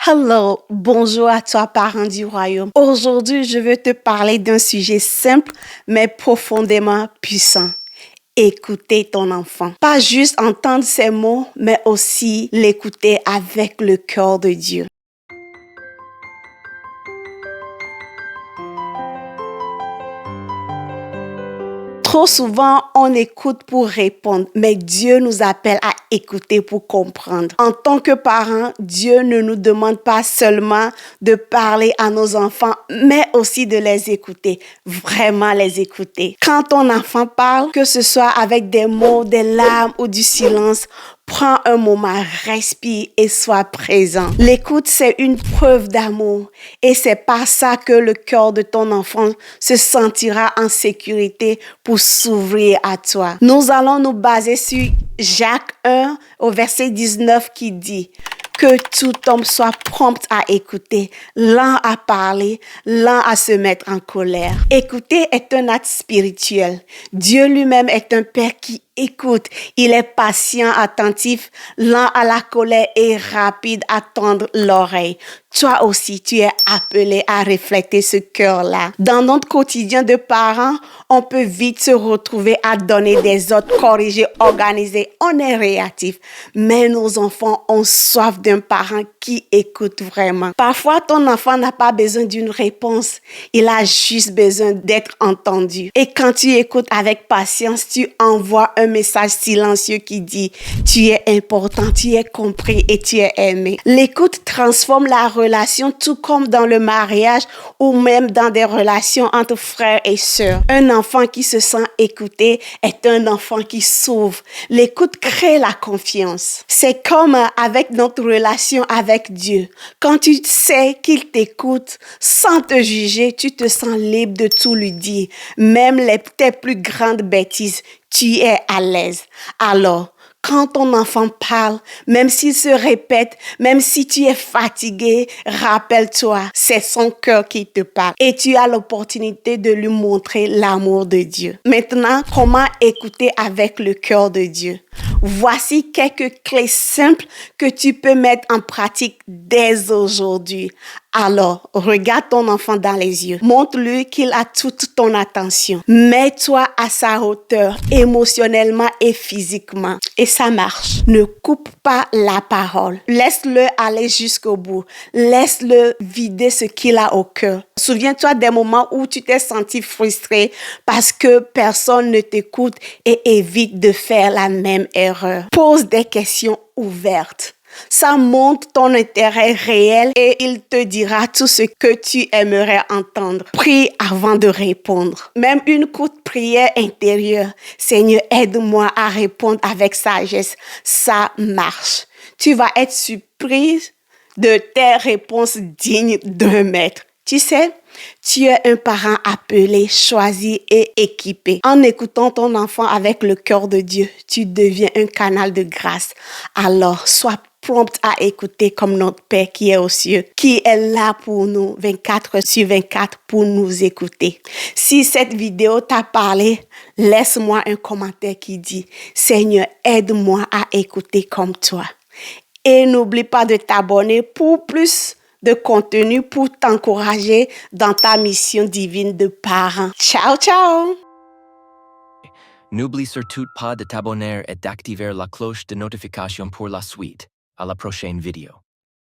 Hello, bonjour à toi parent du royaume. Aujourd'hui, je veux te parler d'un sujet simple mais profondément puissant. Écouter ton enfant. Pas juste entendre ses mots, mais aussi l'écouter avec le cœur de Dieu. Trop souvent, on écoute pour répondre, mais Dieu nous appelle à écouter pour comprendre. En tant que parents, Dieu ne nous demande pas seulement de parler à nos enfants, mais aussi de les écouter, vraiment les écouter. Quand ton enfant parle, que ce soit avec des mots, des larmes ou du silence, prends un moment, respire et sois présent. L'écoute, c'est une preuve d'amour et c'est par ça que le cœur de ton enfant se sentira en sécurité pour s'ouvrir à toi. Nous allons nous baser sur Jacques 1 au verset 19 qui dit que tout homme soit prompt à écouter, lent à parler, lent à se mettre en colère. Écouter est un acte spirituel. Dieu lui-même est un Père qui écoute. Il est patient, attentif, lent à la colère et rapide à tendre l'oreille. Toi aussi, tu es appelé à refléter ce cœur-là. Dans notre quotidien de parents, on peut vite se retrouver à donner des ordres, corriger, organiser. On est réactif. Mais nos enfants ont soif d'un parent qui écoute vraiment. Parfois, ton enfant n'a pas besoin d'une réponse. Il a juste besoin d'être entendu. Et quand tu écoutes avec patience, tu envoies un message silencieux qui dit « Tu es important, tu es compris et tu es aimé ». L'écoute transforme la relation tout comme dans le mariage ou même dans des relations entre frères et sœurs. Un enfant qui se sent écouté est un enfant qui s'ouvre. L'écoute crée la confiance. C'est comme avec notre relation avec Dieu. Quand tu sais qu'il t'écoute sans te juger, tu te sens libre de tout lui dire. Même tes plus grandes bêtises, tu es à l'aise. Alors, quand ton enfant parle, même s'il se répète, même si tu es fatigué, rappelle-toi, c'est son cœur qui te parle. Et tu as l'opportunité de lui montrer l'amour de Dieu. Maintenant, comment écouter avec le cœur de Dieu? Voici quelques clés simples que tu peux mettre en pratique dès aujourd'hui. Alors, regarde ton enfant dans les yeux. Montre-lui qu'il a toute ton attention. Mets-toi à sa hauteur, émotionnellement et physiquement. Et ça marche. Ne coupe pas la parole. Laisse-le aller jusqu'au bout. Laisse-le vider ce qu'il a au cœur. Souviens-toi des moments où tu t'es senti frustré parce que personne ne t'écoute et évite de faire la même erreur. Pose des questions ouvertes. Ça montre ton intérêt réel et il te dira tout ce que tu aimerais entendre. Prie avant de répondre. Même une courte prière intérieure. Seigneur, aide-moi à répondre avec sagesse. Ça marche. Tu vas être surprise de tes réponses dignes d'un maître. Tu sais, tu es un parent appelé, choisi et équipé. En écoutant ton enfant avec le cœur de Dieu, tu deviens un canal de grâce. Alors, sois prompt à écouter comme notre Père qui est aux cieux, qui est là pour nous 24/24 pour nous écouter. Si cette vidéo t'a parlé, laisse-moi un commentaire qui dit « Seigneur, aide-moi à écouter comme toi ». Et n'oublie pas de t'abonner pour plus de contenu pour t'encourager dans ta mission divine de parent. Ciao, ciao! N'oublie surtout pas de t'abonner et d'activer la cloche de notification pour la suite. À la prochaine vidéo.